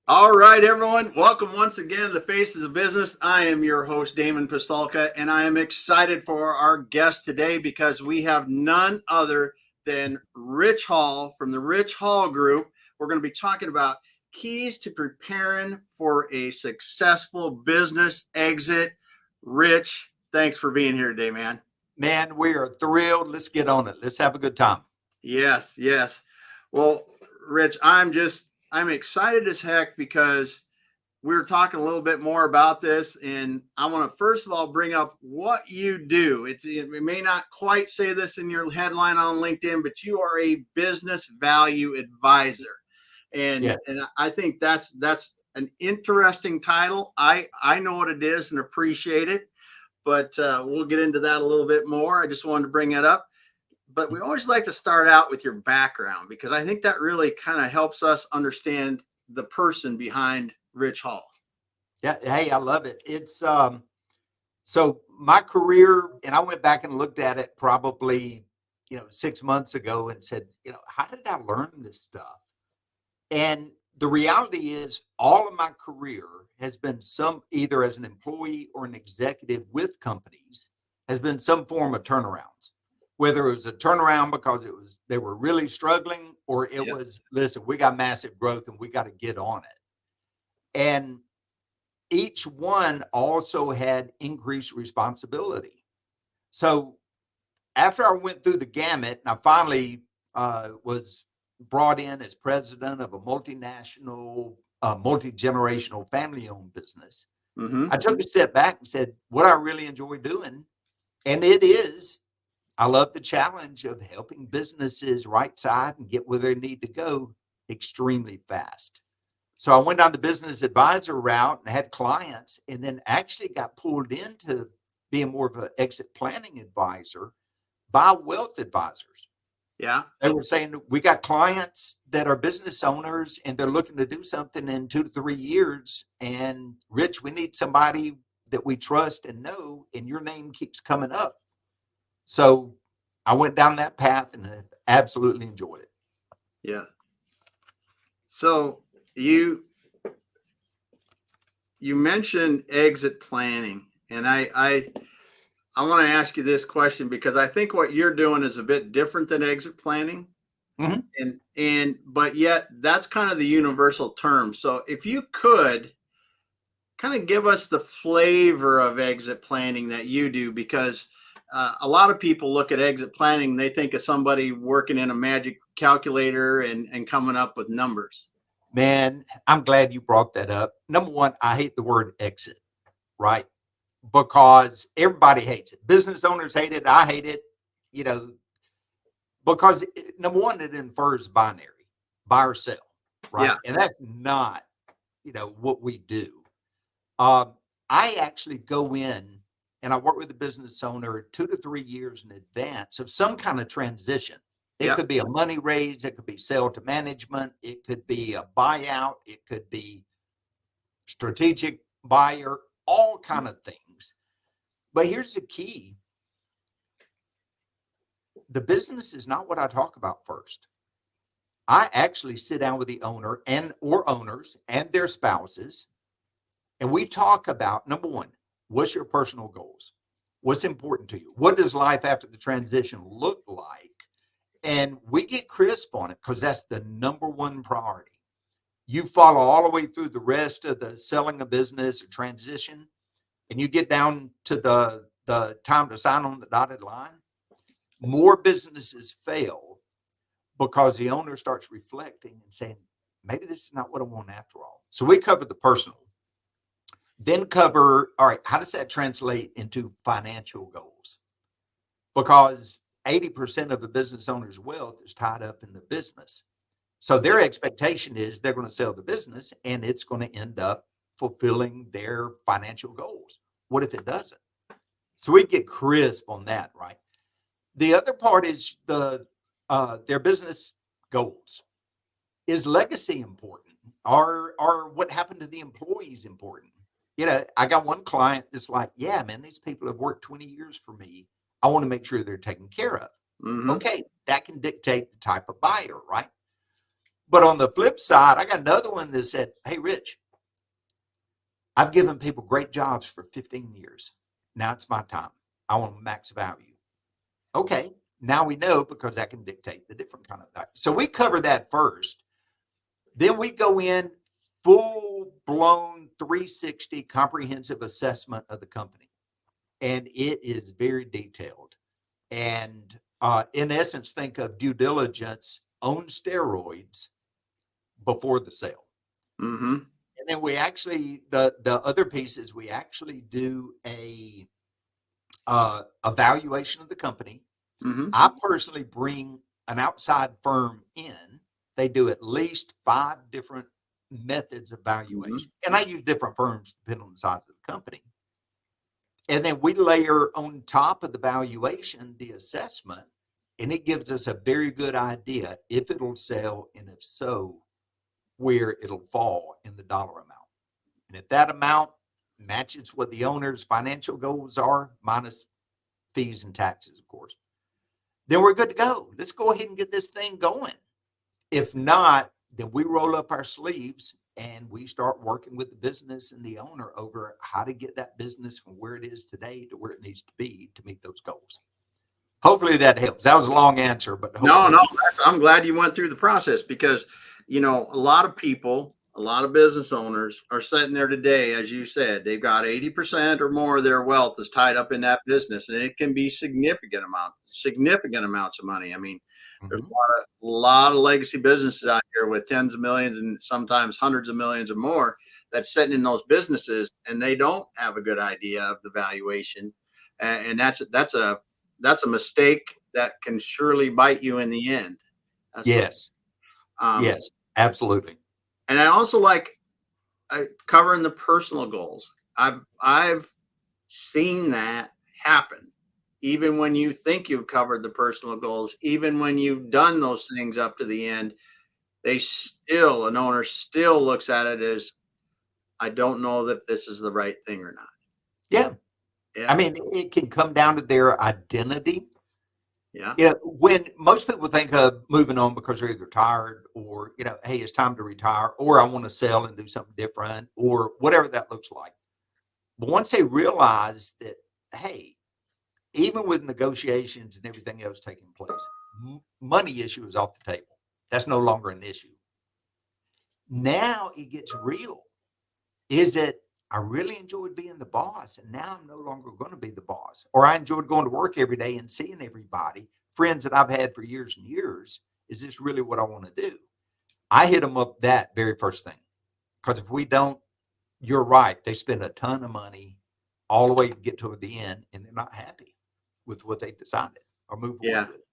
All right, everyone. Welcome once again to the Faces of Business. I am your host, Damon Pistolka, and I am excited for our guest today because we have none other than Rich Hall from the Rich Hall Group. We're going to be talking about keys to preparing for a successful business exit. Rich, thanks for being here today, man. Man, we are thrilled. Let's get on it. Let's have a good time. Yes, yes. Well, Rich, I'm excited as heck because we were talking a little bit more about this, and I want to first of all bring up what you do. It may not quite say this in your headline on LinkedIn, but you are a business value advisor, and Yeah. I think that's an interesting title. I know what it is and appreciate it, but we'll get into that a little bit more. I just wanted to bring it up. But we always like to start out with your background because I think that really kind of helps us understand the person behind Rich Hall. Yeah. Hey, I love it. So my career, and I went back and looked at it probably, 6 months ago and said, how did I learn this stuff? And the reality is all of my career has been some either as an employee or an executive with companies has been some form of turnarounds. Whether it was a turnaround because they were really struggling, or it Yep. was, listen, we got massive growth and we got to get on it. And each one also had increased responsibility. So after I went through the gamut, and I finally was brought in as president of a multinational, multi-generational family-owned business, Mm-hmm. I took a step back and said, what I really enjoy doing, and I love the challenge of helping businesses right side and get where they need to go extremely fast. So I went down the business advisor route and had clients, and then actually got pulled into being more of an exit planning advisor by wealth advisors. Yeah. They were saying, we got clients that are business owners and they're looking to do something in 2 to 3 years. And Rich, we need somebody that we trust and know, and your name keeps coming up. So I went down that path and have absolutely enjoyed it. Yeah. So you you mentioned exit planning, and I want to ask you this question because I think what you're doing is a bit different than exit planning, Mhm. and but yet that's kind of the universal term. So if you could kind of give us the flavor of exit planning that you do, because a lot of people look at exit planning, they think of somebody working in a magic calculator and coming up with numbers. Man, I'm glad you brought that up. Number one, I hate the word exit, right? Because everybody hates it. Business owners hate it. I hate it, you know, because number one, it infers binary, buy or sell, Yeah. right? And that's not, what we do. Um, I actually go in and I work with the business owner 2 to 3 years in advance of some kind of transition. It Yeah. could be a money raise, it could be sale to management, it could be a buyout, it could be strategic buyer, all kind of things. But here's the key: the business is not what I talk about first. I actually sit down with the owner and or owners and their spouses, and we talk about number one, what's your personal goals? What's important to you? What does life after the transition look like? And we get crisp on it because that's the number one priority. You follow all the way through the rest of the selling a business or transition, and you get down to the time to sign on the dotted line. More businesses fail because the owner starts reflecting and saying, maybe this is not what I want after all. So we cover the personal, then cover, all right, how does that translate into financial goals? Because 80% of a business owner's wealth is tied up in the business. So their Yeah. expectation is they're going to sell the business and it's going to end up fulfilling their financial goals. What if it doesn't? So we get crisp on that, right? The other part is their business goals. Is legacy important? Are what happened to the employees important? I got one client that's like, yeah, man, these people have worked 20 years for me. I want to make sure they're taken care of. Mm-hmm. Okay, that can dictate the type of buyer, right? But on the flip side, I got another one that said, hey, Rich, I've given people great jobs for 15 years. Now it's my time. I want max value. Okay. Now we know, because that can dictate the different kind of value. So we cover that first. Then we go in full blown 360 comprehensive assessment of the company. And it is very detailed. And in essence, think of due diligence on steroids before the sale. Mm-hmm. And then we actually, the other piece is we actually do a evaluation of the company. Mm-hmm. I personally bring an outside firm in. They do at least 5 different methods of valuation. And I use different firms depending on the size of the company. And then we layer on top of the valuation the assessment, and it gives us a very good idea if it'll sell, and if so, where it'll fall in the dollar amount. And if that amount matches what the owner's financial goals are, minus fees and taxes, of course, then we're good to go. Let's go ahead and get this thing going. If not, then we roll up our sleeves and we start working with the business and the owner over how to get that business from where it is today to where it needs to be to meet those goals. Hopefully that helps. That was a long answer, but No, I'm glad you went through the process, because, a lot of people, a lot of business owners are sitting there today, as you said, they've got 80% or more of their wealth is tied up in that business, and it can be significant amounts of money. I mean, there's Mhm. a lot of legacy businesses out here with tens of millions and sometimes hundreds of millions or more that's sitting in those businesses, and they don't have a good idea of the valuation, and that's a mistake that can surely bite you in the end. That's for, Yes, um, yes, absolutely. and I also like covering the personal goals. I've seen that happen. Even when you think you've covered the personal goals, even when you've done those things up to the end, an owner still looks at it as, I don't know that this is the right thing or not. Yeah. I Yeah. mean, it can come down to their identity. Yeah. Yeah, when most people think of moving on because they're either tired or, hey, it's time to retire, or I want to sell and do something different, or whatever that looks like. But once they realize that, hey, even with negotiations and everything else taking place, money issue is off the table. That's no longer an issue. Now it gets real. Is it, I really enjoyed being the boss, and now I'm no longer going to be the boss, or I enjoyed going to work every day and seeing everybody, friends that I've had for years and years. Is this really what I want to do? I hit them up that very first thing, because if we don't, you're right. They spend a ton of money all the way to get to the end, and they're not happy with what they decided or move forward Yeah. with.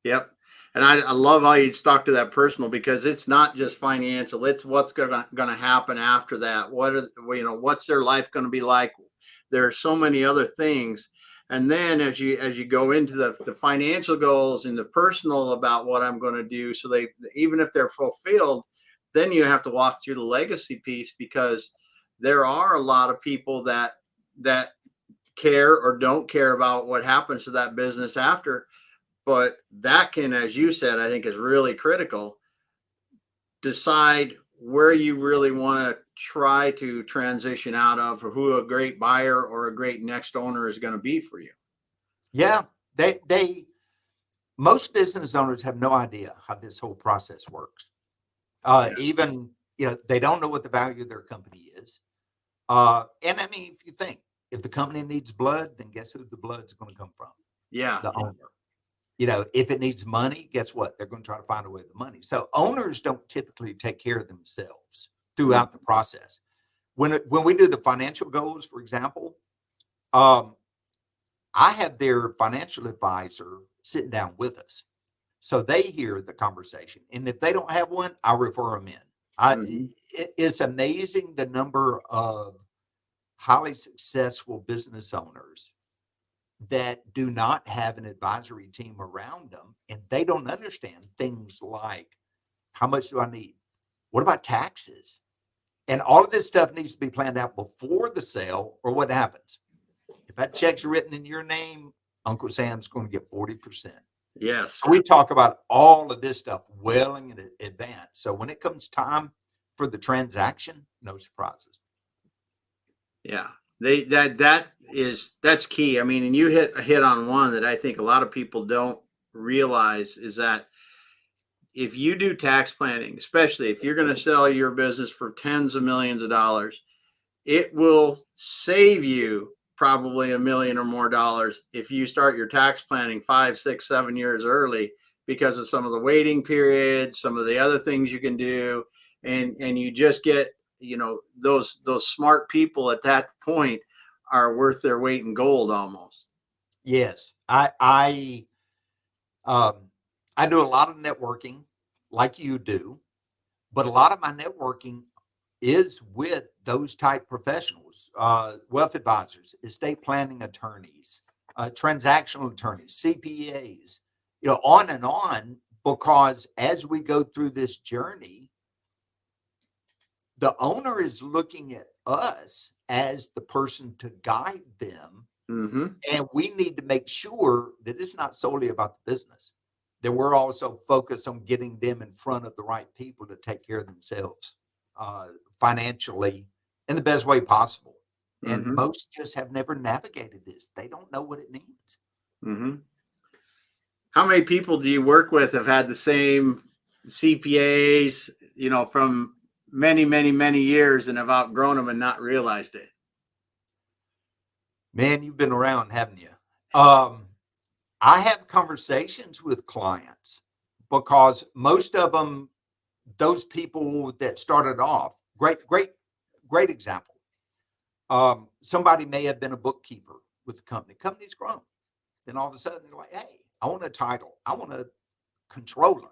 Yep. And I love how you stuck to that personal, because it's not just financial. It's what's gonna happen after that. What's their life going to be like? There are so many other things. And then as you go into the financial goals and the personal about what I'm going to do, so they, even if they're fulfilled, then you have to walk through the legacy piece, because there are a lot of people that care or don't care about what happens to that business after. But that can, as you said, I think is really critical. Decide where you really want to try to transition out of, or who a great buyer or a great next owner is going to be for you. Yeah, they most business owners have no idea how this whole process works. Yeah. Even, they don't know what the value of their company is. And I mean, if you think, if the company needs blood, then guess who the blood's going to come from? Yeah. The owner. If it needs money, guess what? They're going to try to find a way to the money. So owners don't typically take care of themselves Mm. throughout the process. When we do the financial goals, for example, um, I have their financial advisor sitting down with us, so they hear the conversation. And if they don't have one, I refer them in. Mm-hmm. It's amazing the number of highly successful business owners that do not have an advisory team around them, and they don't understand things like, how much do I need? What about taxes? And all of this stuff needs to be planned out before the sale, or what happens? If that check's written in your name, Uncle Sam's going to get 40%. Yes. So we talk about all of this stuff well in advance. So when it comes time for the transaction, no surprises. Yeah. That's key. I mean, and you hit on one that I think a lot of people don't realize is that if you do tax planning, especially if you're going to sell your business for tens of millions of dollars, it will save you probably $1 million or more if you start your tax planning 5, 6, 7 years early because of some of the waiting periods, some of the other things you can do, and you just get, those smart people at that point are worth their weight in gold almost. Yes, um, I do a lot of networking, like you do, but a lot of my networking is with those type professionals, wealth advisors, estate planning attorneys, transactional attorneys, CPAs, on and on. Because as we go through this journey, the owner is looking at us as the person to guide them. Mm-hmm. And we need to make sure that it's not solely about the business, that we're also focused on getting them in front of the right people to take care of themselves financially in the best way possible. And Mm-hmm. most just have never navigated this. They don't know what it means. Mm-hmm. How many people do you work with have had the same CPAs, from many, many, many years and have outgrown them and not realized it? Man, you've been around, haven't you? I have conversations with clients because most of them, those people that started off, great example. Somebody may have been a bookkeeper with the company. Company's grown. Then all of a sudden they're like, hey, I want a title. I want a controller.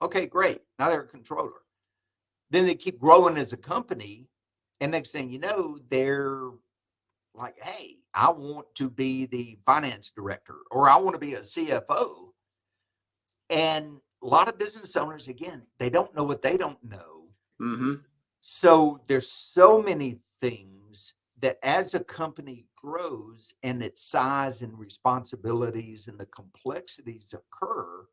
Okay, great. Now they're a controller. Then they keep growing as a company. And next thing you know, they're like, hey, I want to be the finance director or I want to be a CFO. And a lot of business owners, again, they don't know what they don't know. Mm-hmm. So there's so many things that as a company grows and its size and responsibilities and the complexities occur,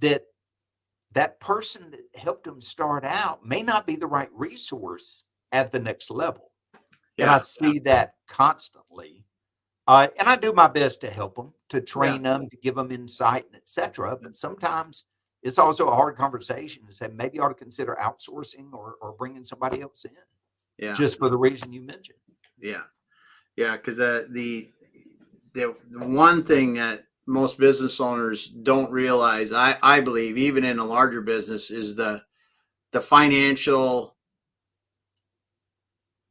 that person that helped them start out may not be the right resource at the next level. And I Yeah. see that constantly. And I do my best to help them, to Yeah. train them, to give them insight, and et cetera. But sometimes it's also a hard conversation to say maybe you ought to consider outsourcing or bringing somebody else in, Yeah. just for the reason you mentioned. Yeah. Yeah. Because the one thing that most business owners don't realize, I believe, even in a larger business, is the financial,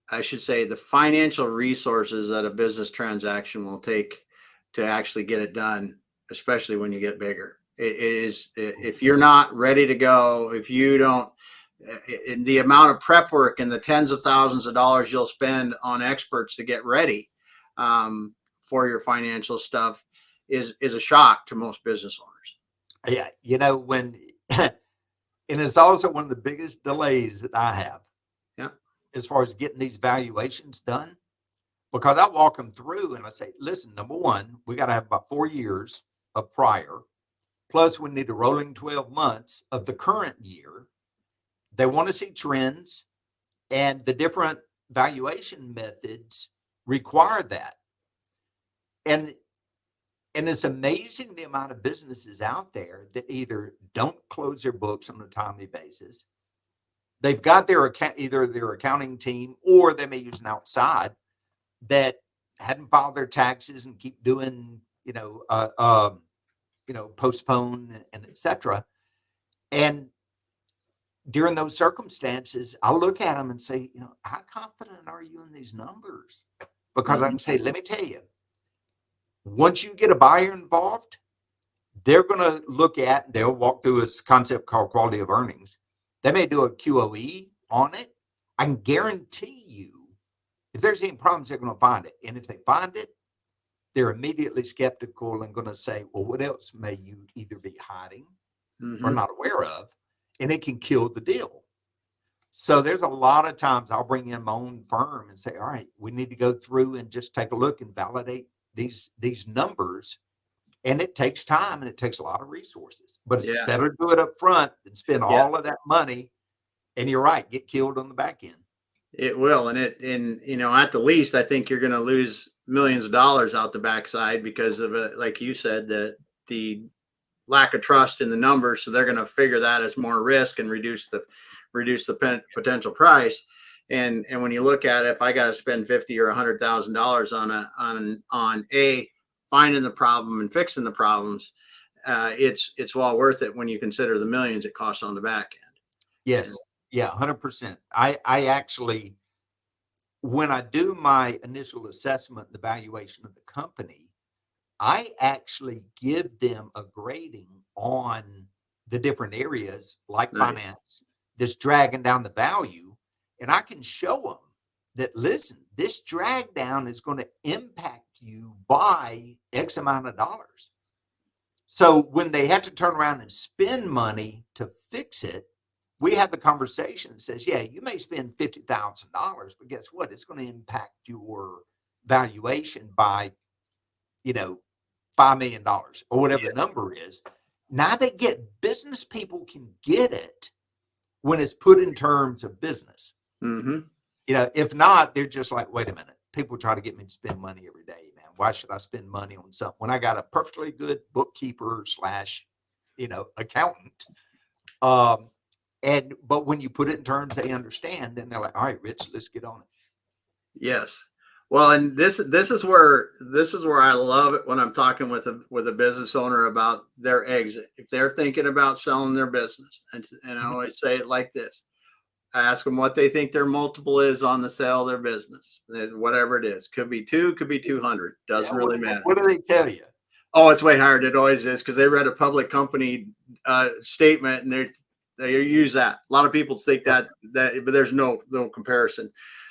I should say, the financial resources that a business transaction will take to actually get it done, especially when you get bigger. It is, if you're not ready to go, if you don't, in the amount of prep work and the tens of thousands of dollars you'll spend on experts to get ready for your financial stuff is a shock to most business owners. Yeah, when and it's also one of the biggest delays that I have Yeah. as far as getting these valuations done, because I walk them through and I say, listen, number one, we got to have about 4 years of prior, plus we need a rolling 12 months of the current year. They want to see trends, and the different valuation methods require that. And it's amazing the amount of businesses out there that either don't close their books on a timely basis. They've got either their accounting team or they may use an outside that hadn't filed their taxes and keep doing, postpone and et cetera. And during those circumstances, I look at them and say, how confident are you in these numbers? Because I Mm-hmm. can say, let me tell you, once you get a buyer involved, they're going to they'll walk through this concept called quality of earnings. They may do a QOE on it. I can guarantee you, if there's any problems, they're going to find it. And if they find it, they're immediately skeptical and going to say, well, what else may you either be hiding or Mm-hmm. not aware of? And it can kill the deal. So there's a lot of times I'll bring in my own firm and say, all right, we need to go through and just take a look and validate these numbers And it takes time and it takes a lot of resources, but it's Yeah. better to do it up front than spend Yeah. all of that money. And you're right, get killed on the back end. It will, and at the least, I think you're going to lose millions of dollars out the backside because of it, like you said, the lack of trust in the numbers. So they're going to figure that as more risk and reduce the potential price. And when you look at it, if I got to spend $50,000 or $100,000 on finding the problem and fixing the problems, it's well worth it when you consider the millions it costs on the back end. Yes. Yeah, 100%. I actually, when I do my initial assessment, the valuation of the company, I actually give them a grading on the different areas like Nice. finance that's dragging down the value. And I can show them that, listen, this drag down is going to impact you by X amount of dollars. So when they have to turn around and spend money to fix it, we have the conversation that says, yeah, you may spend $50,000, but guess what? It's going to impact your valuation by, $5 million or whatever the number is. Now they get, business people can get it when it's put in terms of business. Mm-hmm. If not, they're just like, wait a minute. People try to get me to spend money every day, man. Why should I spend money on something when I got a perfectly good bookkeeper / accountant? But when you put it in terms they understand, then they're like, all right, Rich, let's get on it. Yes. Well, and this is where I love it when I'm talking with a business owner about their exit. If they're thinking about selling their business, and I always say it like this: I ask them what they think their multiple is on the sale of their business, whatever it is. Could be 2, could be 200. Doesn't really matter. What do they tell you? Oh, it's way higher. It always is, because they read a public company statement and they use that. A lot of people think that, but there's no comparison.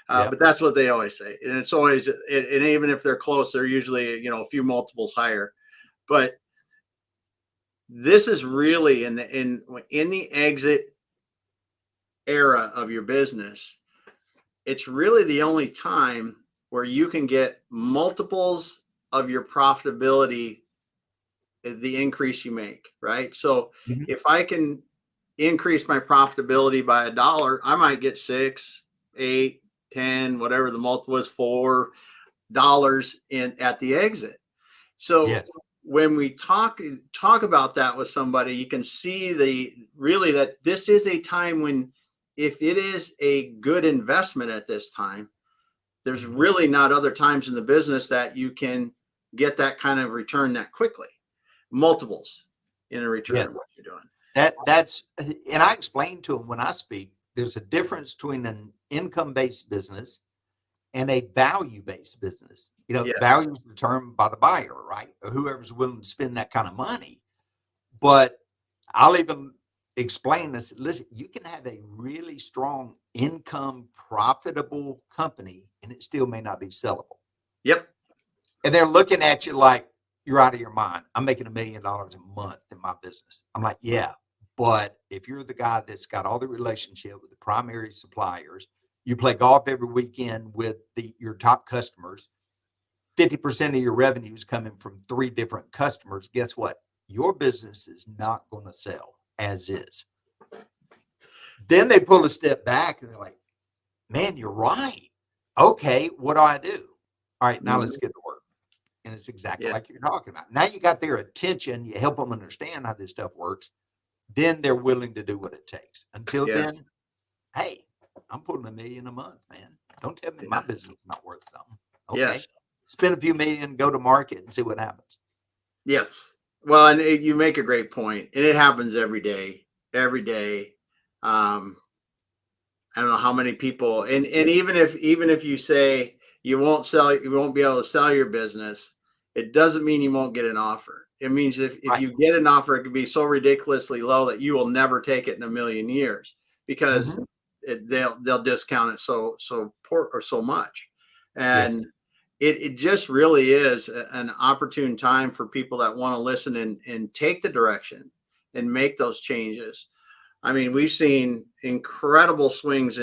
But that's what they always say, and it's always, and even if they're close, they're usually a few multiples higher. But this is really in the exit era of your business. It's really the only time where you can get multiples of your profitability, the increase you make, right? So if I can increase my profitability by $1, I might get 6, 8, 10, whatever the multiple is, $4 at the exit. So when we talk about that with somebody, you can see that this is a time when, if it is a good investment at this time, there's really not other times in the business that you can get that kind of return that quickly. Multiples in a return of what you're doing. And I explain to them when I speak, there's a difference between an income-based business and a value-based business. Value is determined by the buyer, right? Or whoever's willing to spend that kind of money. But I'll even explain this. Listen, you can have a really strong income, profitable company, and it still may not be sellable. Yep. And they're looking at you like, you're out of your mind. I'm making $1 million a month in my business. I'm like, yeah, but if you're the guy that's got all the relationship with the primary suppliers, you play golf every weekend with your top customers, 50% of your revenue is coming from 3 different customers. Guess what? Your business is not going to sell as is. Then they pull a step back and they're like, man, you're right. Okay, what do I do? All right, now let's get to work. And it's exactly like you're talking about. Now you got their attention. You help them understand how this stuff works. Then they're willing to do what it takes. Until then, hey, I'm putting $1 million a month, man. Don't tell me my business is not worth something. Okay. Spend a few million, go to market and see what happens. Yes. Well, and you make a great point, and it happens every day. I don't know how many people, and even if you say you won't be able to sell your business, it doesn't mean you won't get an offer. It means if you get an offer, it could be so ridiculously low that you will never take it in a million years, because they'll discount it so poor or so much. And it just really is an opportune time for people that want to listen and take the direction and make those changes. I mean, we've seen incredible swings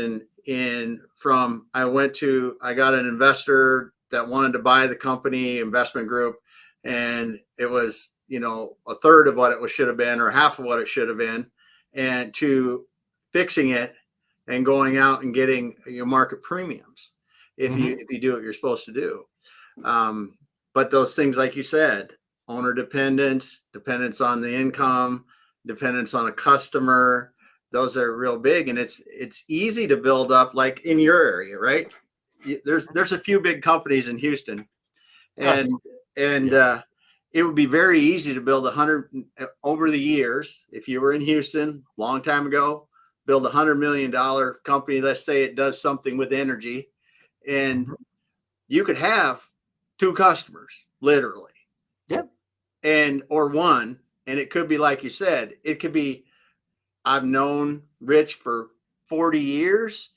from I got an investor that wanted to buy the company investment group, and it was a third of what it should have been or half of what it should have been, and to fixing it and going out and getting your market premiums if you do what you're supposed to do. But those things, like you said, owner dependence on the income, dependence on a customer, those are real big. And it's easy to build up, like in your area, right? There's a few big companies in Houston, and it would be very easy to build 100 over the years. If you were in Houston a long time ago, build $100 million company. Let's say it does something with energy, and you could have 2 customers, literally. Yep. Or one, and it could be, like you said, it could be, I've known Rich for 40 years.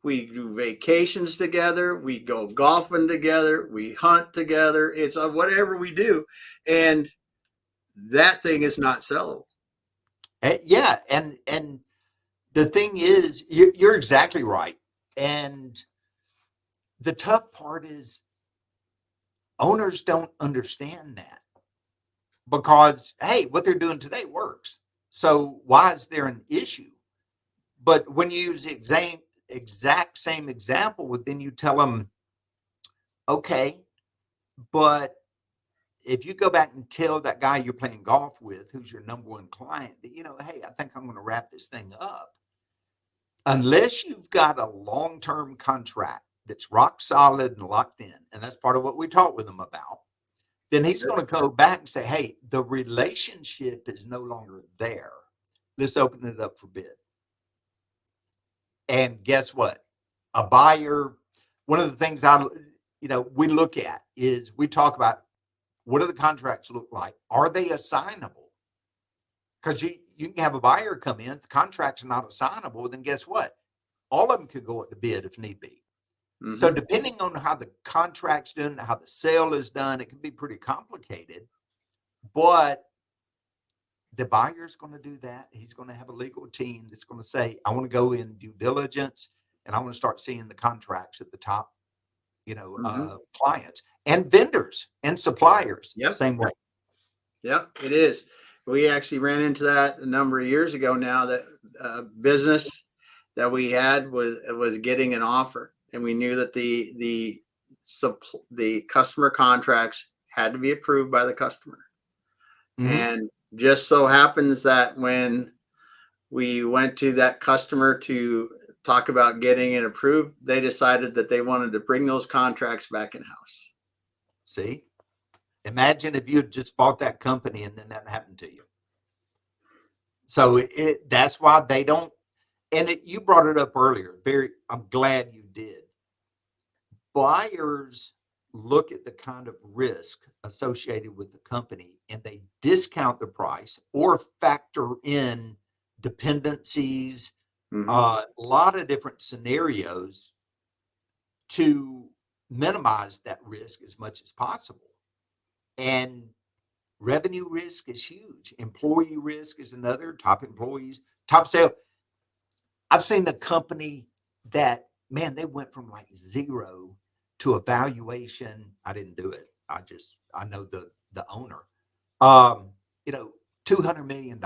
We do vacations together. We go golfing together. We hunt together. It's whatever we do. And that thing is not sellable. Yeah. And the thing is, you're exactly right. And the tough part is owners don't understand that, because, hey, what they're doing today works. So why is there an issue? But when you use the exact same example, then you tell them, okay, but if you go back and tell that guy you're playing golf with, who's your number one client, that, hey, I think I'm going to wrap this thing up. Unless you've got a long-term contract that's rock solid and locked in, and that's part of what we talked with him about, then he's going to go back and say, hey, the relationship is no longer there. Let's open it up for bid. And guess what? A buyer, one of the things we look at is we talk about, what do the contracts look like? Are they assignable? Because you can have a buyer come in, if the contract's not assignable, then guess what? All of them could go at the bid if need be. So depending on how the contract's done, how the sale is done, it can be pretty complicated. But the buyer's going to do that. He's going to have a legal team that's going to say, I want to go in due diligence, and I want to start seeing the contracts at the top, clients and vendors and suppliers. Yep. Same way. Yeah, it is. We actually ran into that a number of years ago now, that business that we had was getting an offer. And we knew that the customer contracts had to be approved by the customer. And just so happens that when we went to that customer to talk about getting it approved, they decided that they wanted to bring those contracts back in-house. See? Imagine if you had just bought that company and then that happened to you. So that's why they don't, and you brought it up earlier. I'm glad you did. Buyers look at the kind of risk associated with the company, and they discount the price or factor in dependencies, a lot of different scenarios to minimize that risk as much as possible. And revenue risk is huge. Employee risk is another. Top employees, top sale. I've seen a company that, man, they went from like 0 to a valuation. I didn't do it. I know the owner, $200 million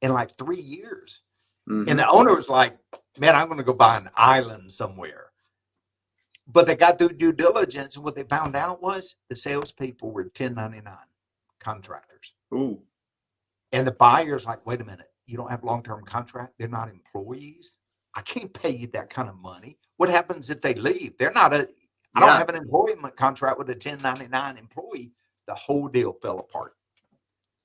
in like 3 years. And the owner was like, man, I'm going to go buy an island somewhere. But they got through due diligence, and what they found out was the salespeople were 1099 contractors. Ooh. And the buyer's like, wait a minute, you don't have long-term contract? They're not employees? I can't pay you that kind of money. What happens if they leave? I don't have an employment contract with a 1099 employee. The whole deal fell apart.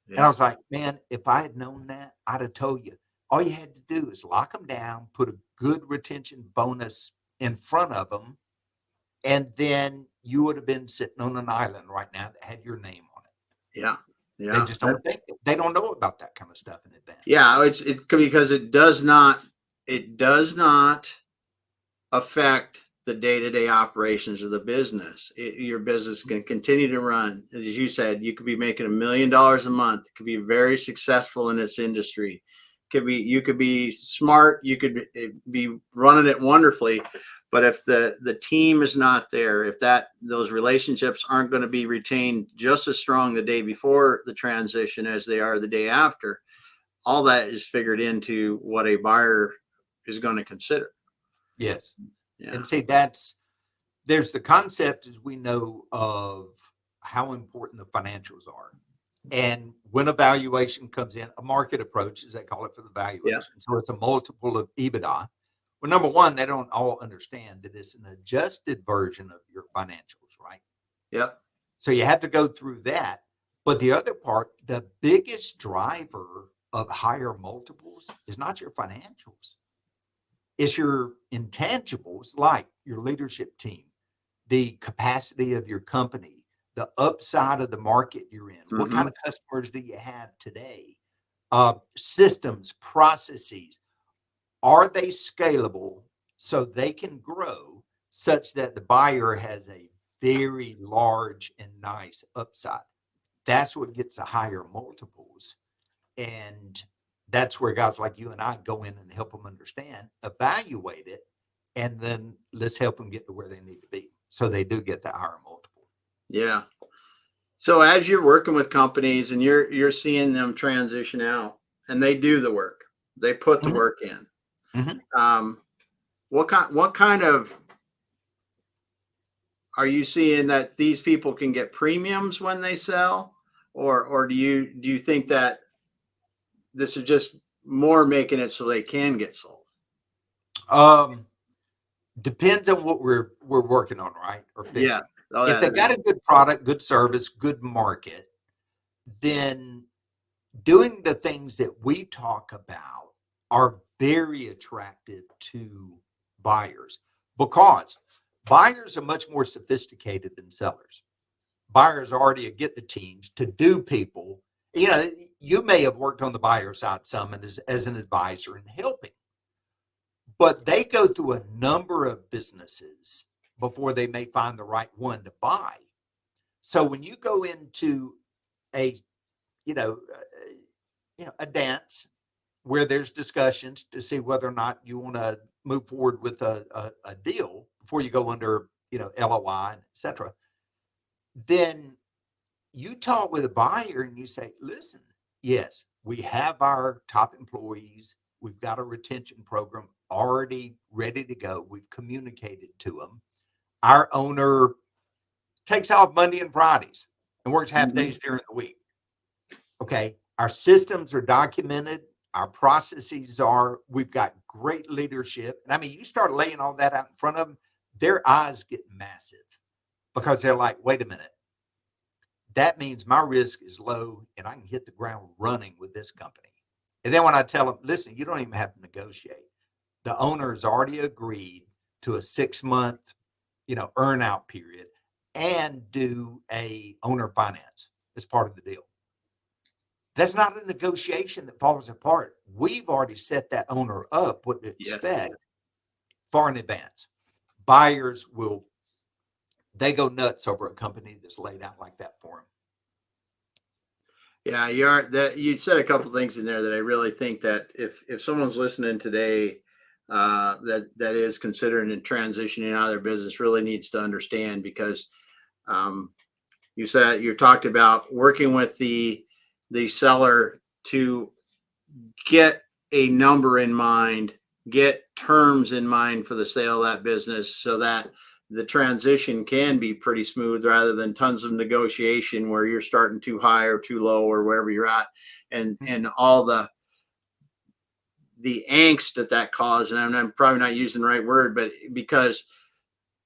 Yeah. And I was like, man, if I had known that, I'd have told you. All you had to do is lock them down, put a good retention bonus in front of them, and then you would have been sitting on an island right now that had your name on it. Yeah. Yeah. They just don't think, they don't know about that kind of stuff in advance. Yeah. It's because it does not affect the day-to-day operations of the business. Your business can continue to run. As you said, you could be making $1 million a month. It could be very successful in its industry. you could be smart, you could be running it wonderfully, but if the team is not there, if those relationships aren't going to be retained just as strong the day before the transition as they are the day after, all that is figured into what a buyer is going to consider. Yes. Yeah. And see, there's the concept, as we know, of how important the financials are. And when a valuation comes in, a market approach, as they call it, for the Yeah. valuation. So it's a multiple of EBITDA. Well, number one, they don't all understand that it's an adjusted version of your financials, right? Yep. So you have to go through that. But the other part, the biggest driver of higher multiples is not your financials. It's your intangibles, like your leadership team, the capacity of your company, the upside of the market you're in. What kind Mm-hmm. of customers do you have today? Systems, processes, are they scalable so they can grow such that the buyer has a very large and nice upside? That's what gets the higher multiples. And that's where guys like you and I go in and help them understand, evaluate it, and then let's help them get to where they need to be. So they do get that higher multiple. Yeah. So as you're working with companies and you're seeing them transition out, and they do the work, they put the Mhm. work in. Mhm. What kind of are you seeing that these people can get premiums when they sell, or do you think that this is just more making it so they can get sold? Um, Depends on what we're working on, right? Or Yeah. fixing. Oh, If they got a good product, good service, good market, then doing the things that we talk about are very attractive to buyers because buyers are much more sophisticated than sellers. Buyers already get the teams to do people. You know, you may have worked on the buyer side some and as an advisor and helping, but they go through a number of businesses before they may find the right one to buy. So when you go into a, you know, a dance where there's discussions to see whether or not you want to move forward with a deal before you go under, LOI, et cetera, then you talk with a buyer and you say, listen, yes, we have our top employees. We've got a retention program already ready to go. We've communicated to them. Our owner takes off Monday and Fridays and works half Mm-hmm. days during the week. Okay. Our systems are documented. Our processes are, we've got great leadership. And I mean, you start laying all that out in front of them, their eyes get massive because they're like, wait a minute. That means my risk is low and I can hit the ground running with this company. And then when I tell them, listen, you don't even have to negotiate. The owner has already agreed to a 6-month, earn out period and do a owner finance as part of the deal. That's not a negotiation that falls apart. We've already set that owner up what to Yes. expect far in advance. Buyers they go nuts over a company that's laid out like that for them. Yeah, you said a couple things in there that I really think that if someone's listening today, that is considering and transitioning out of their business really needs to understand, because um, you talked about working with the seller to get a number in mind, get terms in mind for the sale of that business, so that the transition can be pretty smooth rather than tons of negotiation where you're starting too high or too low or wherever you're at, and all the angst that caused. And I'm probably not using the right word, but because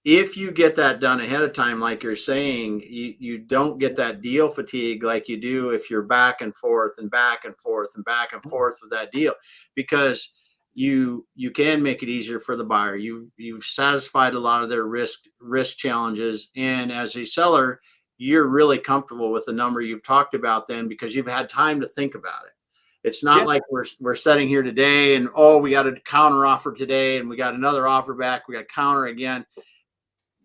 if you get that done ahead of time, like you're saying, you don't get that deal fatigue like you do if you're back and forth and back and forth and back and forth with that deal, because you can make it easier for the buyer. You've satisfied a lot of their risk challenges, and as a seller, you're really comfortable with the number you've talked about then because you've had time to think about it. It's not Yeah. like we're sitting here today and, oh, we got a counter offer today and we got another offer back, we got counter again.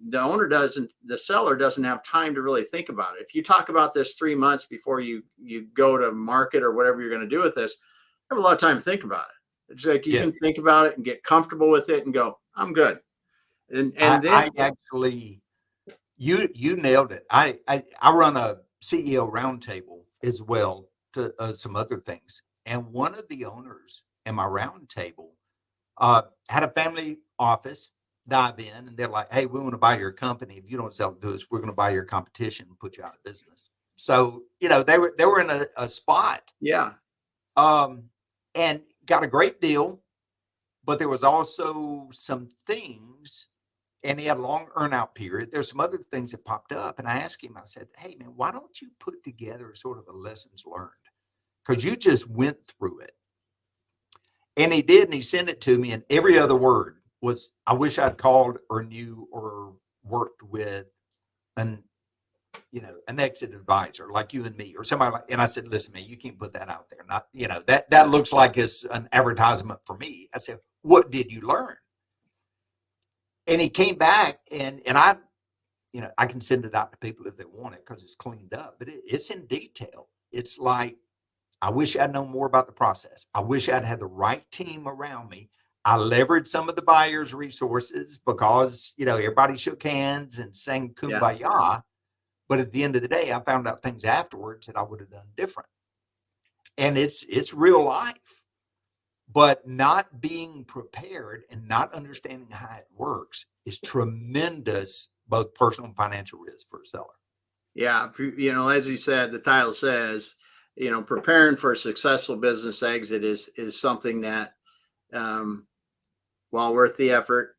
The seller doesn't have time to really think about it. If you talk about this 3 months before you go to market or whatever you're going to do with this, have a lot of time to think about it. It's like you Yeah. can think about it and get comfortable with it and go, I'm good. And then I actually, you nailed it. I run a CEO roundtable as well to some other things. And one of the owners in my roundtable had a family office dive in, and they're like, "Hey, we want to buy your company. If you don't sell it to us, we're going to buy your competition and put you out of business." So they were in a spot, yeah, um, and got a great deal, but there was also some things, and he had a long earnout period. There's some other things that popped up, and I asked him. I said, "Hey, man, why don't you put together sort of a lessons learned? Because you just went through it." And he did, and he sent it to me, and every other word was, "I wish I'd called or knew or worked with an an exit advisor like you and me or somebody like." And I said, "Listen, man, you can't put that out there. Not that looks like it's an advertisement for me." I said, "What did you learn?" And he came back, and I can send it out to people if they want it because it's cleaned up, but it's in detail. It's like, I wish I'd known more about the process. I wish I'd had the right team around me. I leveraged some of the buyer's resources because, everybody shook hands and sang yeah, kumbaya. But at the end of the day, I found out things afterwards that I would have done different. And it's real life. But not being prepared and not understanding how it works is tremendous, both personal and financial risk for a seller. yeah. As you said, the title says, preparing for a successful business exit is something that, um, while worth the effort,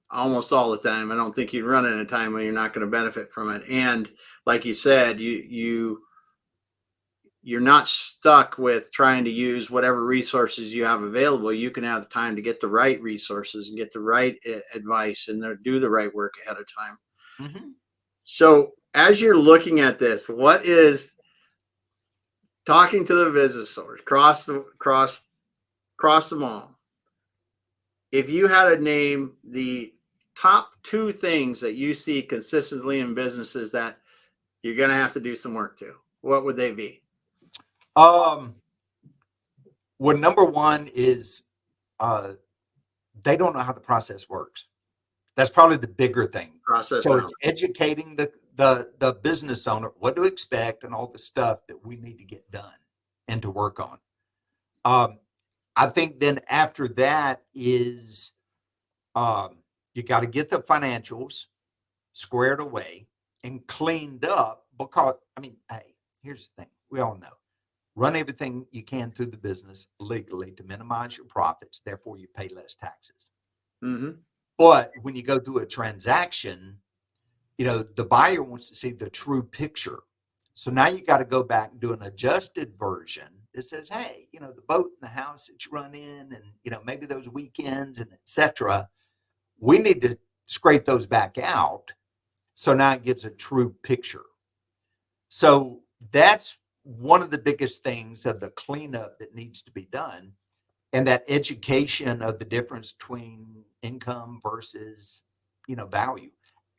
almost all the time. I don't think you'd run in a time when you're not going to benefit from it. And like you said, you're not stuck with trying to use whatever resources you have available. You can have the time to get the right resources and get the right advice and do the right work ahead of time. Mm-hmm. So as you're looking at this, what is talking to the business owners cross them all? If you had to name the top two things that you see consistently in businesses that you're going to have to do some work to, what would they be? Well, number one is uh, they don't know how the process works. That's probably the bigger thing. Process So it's knowledge. educating the business owner what to expect and all the stuff that we need to get done and to work on. I think then after that is you got to get the financials squared away and cleaned up because, hey, here's the thing. We all know. Run everything you can through the business legally to minimize your profits. Therefore, you pay less taxes. Mm-hmm. But when you go through a transaction, the buyer wants to see the true picture. So now you got to go back and do an adjusted version that says, hey, the boat and the house that you run in and, maybe those weekends and etc. We need to scrape those back out. So now it gives a true picture. So that's one of the biggest things of the cleanup that needs to be done. And that education of the difference between income versus, value.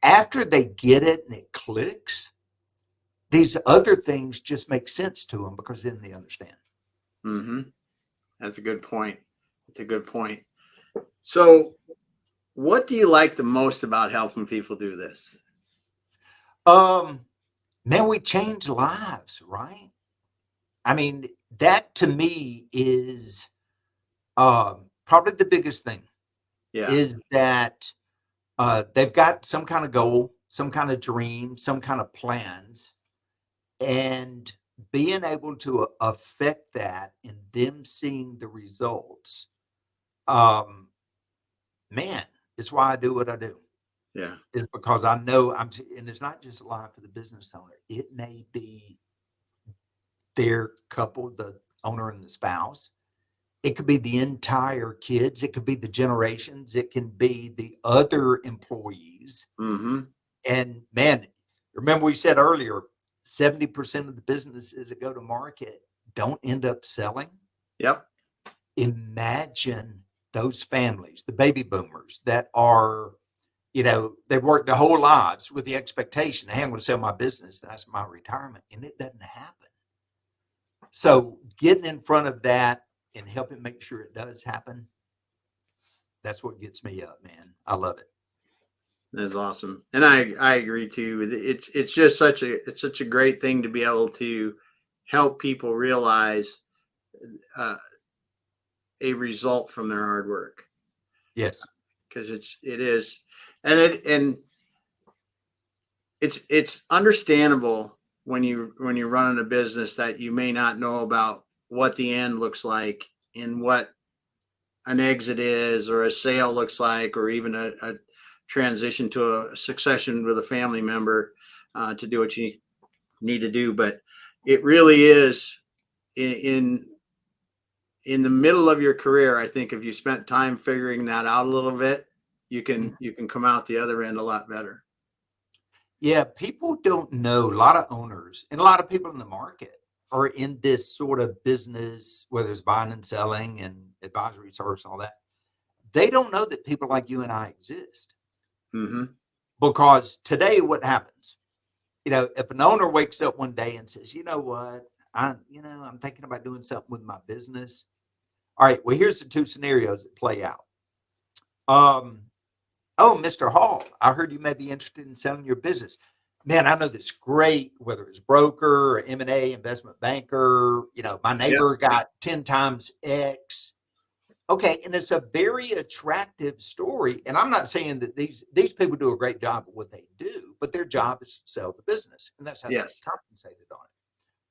After they get it and it clicks, these other things just make sense to them because then they understand. Mm-hmm. That's a good point. That's a good point. So, what do you like the most about helping people do this? Um, Man, we change lives, right? I mean, that to me is probably the biggest thing Yeah. is that they've got some kind of goal, some kind of dream, some kind of plans, and being able to affect that and them seeing the results. Um, Man, it's why I do what I do. Yeah. Is because I know and it's not just live for the business owner. It may be their couple, the owner and the spouse. It could be the entire kids. It could be the generations. It can be the other employees. Mm-hmm. And man, remember we said earlier, 70% of the businesses that go to market don't end up selling. Yep. Imagine those families, the baby boomers that are, they've worked their whole lives with the expectation, hey, I'm going to sell my business. That's my retirement. And it doesn't happen. So getting in front of that and helping make sure it does happen, that's what gets me up, man. I love it. That's awesome, and I agree too. It's just such a great thing to be able to help people realize uh, a result from their hard work, Yes. because it is, and it's understandable when you're running a business that you may not know about what the end looks like and what an exit is or a sale looks like, or even a transition to a succession with a family member to do what you need to do. But it really is in in the middle of your career. I think if you spent time figuring that out a little bit, you can come out the other end a lot better. Yeah, people don't know. A lot of owners and a lot of people in the market are in this sort of business, whether it's buying and selling and advisory service and all that. They don't know that people like you and I exist. Mm-hmm. Because today, what happens? If an owner wakes up one day and says, "You know what, I'm thinking about doing something with my business." All right, well, here's the two scenarios that play out. Um, oh, Mr. Hall, I heard you may be interested in selling your business. Man, I know this great, whether it's broker or M&A, investment banker, my Yep. neighbor got 10 times X. Okay, and it's a very attractive story. And I'm not saying that these people do a great job at what they do, but their job is to sell the business, and that's how they get Yes. compensated on it.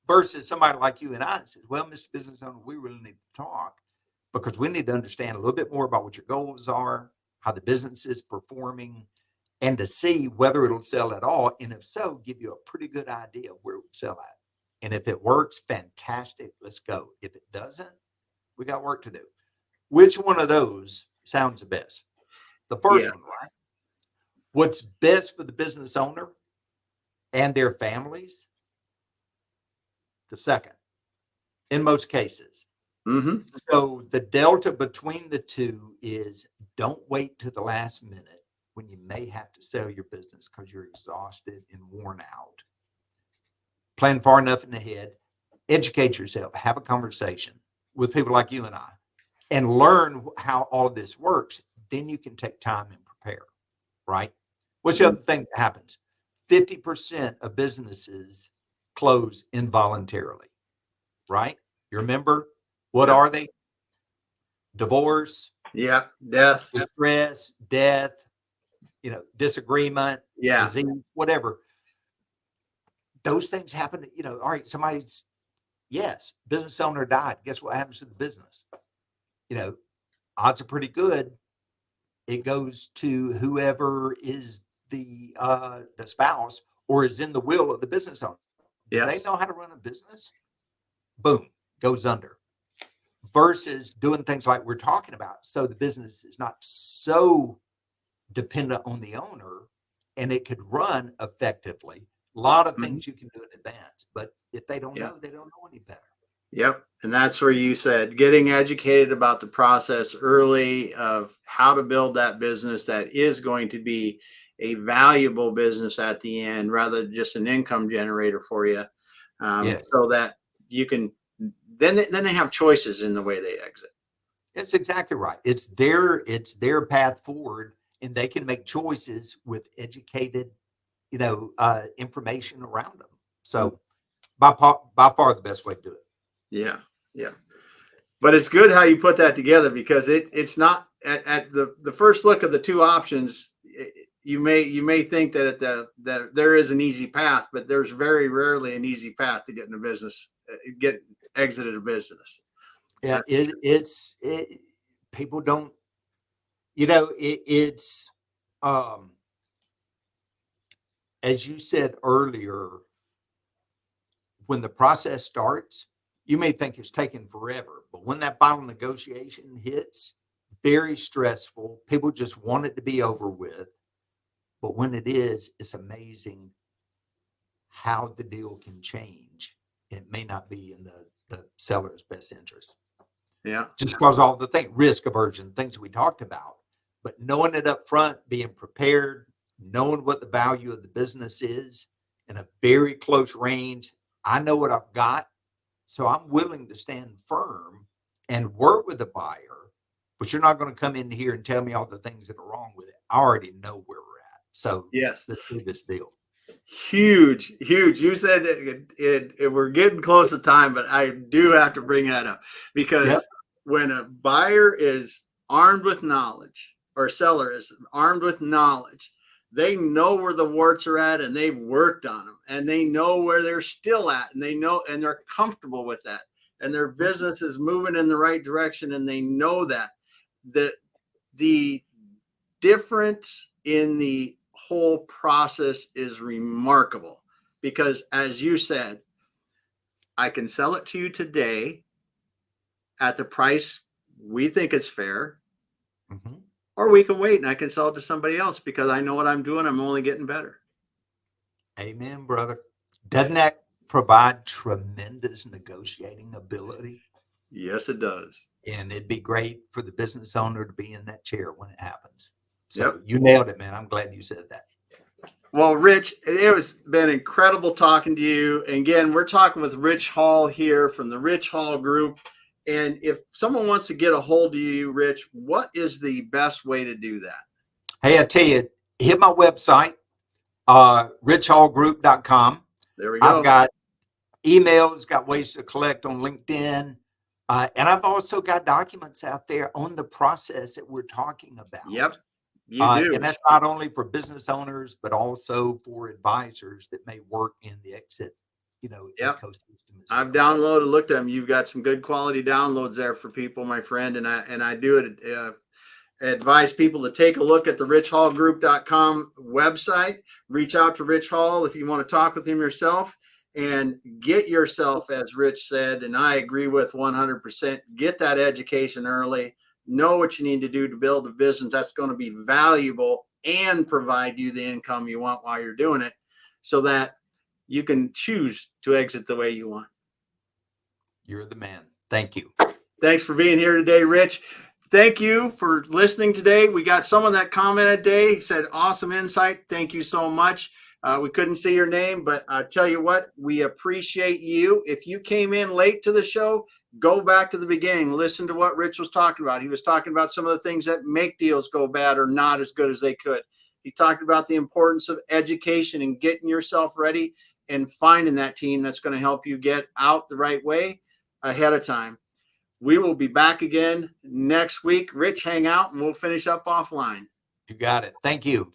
Versus somebody like you and I says, "Well, Mr. Business Owner, we really need to talk because we need to understand a little bit more about what your goals are, how the business is performing, and to see whether it'll sell at all. And if so, give you a pretty good idea of where it would sell at. And if it works, fantastic, let's go. If it doesn't, we got work to do." Which one of those sounds the best? The Yeah. first one, right? What's best for the business owner and their families? The second, in most cases. Mm-hmm. So the delta between the two is don't wait to the last minute when you may have to sell your business because you're exhausted and worn out. Plan far enough in ahead, educate yourself, have a conversation with people like you and I, and learn how all of this works. Then you can take time and prepare, right? What's the other thing that happens? 50% of businesses close involuntarily, right? You remember what Yep. are they? Divorce, Yep. Death. distress, death, disagreement, Yeah. disease, whatever. Those things happen. All right, yes, business owner died. Guess what happens to the business? You know, odds are pretty good. It goes to whoever is the spouse or is in the will of the business owner. Do they Yes. know how to run a business? Boom, goes under. Versus doing things like we're talking about, so the business is not so dependent on the owner and it could run effectively. A lot of Mm-hmm. things you can do in advance, but if they don't Yeah. know, they don't know any better. Yep. And that's where you said getting educated about the process early of how to build that business that is going to be a valuable business at the end rather than just an income generator for you. Yes, So that you can then they have choices in the way they exit. that's exactly right. It's their path forward, and they can make choices with educated, information around them. Mm. So by far the best way to do it. Yeah. Yeah. But it's good how you put that together, because it's not at the first look of the two options. You may think that that there is an easy path, but there's very rarely an easy path to get in a business, get exited a business. Yeah, That's people don't, it's um as you said earlier, when the process starts, you may think it's taking forever, but when that final negotiation hits, very stressful. People just want it to be over with. But when it is, it's amazing how the deal can change. It may not be in the seller's best interest. yeah. Just because all the risk aversion, things we talked about. But knowing it up front, being prepared, knowing what the value of the business is in a very close range. I know what I've got. So I'm willing to stand firm and work with the buyer, but you're not going to come in here and tell me all the things that are wrong with it. I already know where we're at. So Yes. let's do this deal. Huge. You said we're getting close to time, but I do have to bring that up because Yep. when a buyer is armed with knowledge or a seller is armed with knowledge, they know where the warts are at and they've worked on them and they know where they're still at and they know and they're comfortable with that and their business is moving in the right direction and they know that the difference in the whole process is remarkable because as you said, I can sell it to you today at the price we think is fair, or we can wait and I can sell it to somebody else because I know what I'm doing. I'm only getting better. Amen, brother. Doesn't that provide tremendous negotiating ability? Yes, it does. And it'd be great for the business owner to be in that chair when it happens. So Yep. you nailed it, man. I'm glad you said that. Well, Rich, it was been incredible talking to you. And again, we're talking with Rich Hall here from the Rich Hall Group. And if someone wants to get a hold of you, Rich, what is the best way to do that? Hey, I tell you, hit my website, richhallgroup.com. There we go. I've got emails, got ways to collect on LinkedIn. And I've also got documents out there on the process that we're talking about. Yep, you do. And that's not only for business owners, but also for advisors that may work in the exit, Yep. ecosystem. I've downloaded, looked at them. You've got some good quality downloads there for people, my friend. And I do advise people to take a look at the richhallgroup.com website. Reach out to Rich Hall if you want to talk with him yourself and get yourself, as Rich said, and I agree with 100%, get that education early. Know what you need to do to build a business that's going to be valuable and provide you the income you want while you're doing it so that you can choose to exit the way you want. You're the man. Thank you. Thanks for being here today, Rich. Thank you for listening today. We got someone that commented today. He said, awesome insight. Thank you so much. We couldn't see your name, but I tell you what, we appreciate you. If you came in late to the show, go back to the beginning. Listen to what Rich was talking about. He was talking about some of the things that make deals go bad or not as good as they could. He talked about the importance of education and getting yourself ready and finding that team that's going to help you get out the right way ahead of time. We will be back again next week. Rich, hang out and we'll finish up offline. You got it. Thank you.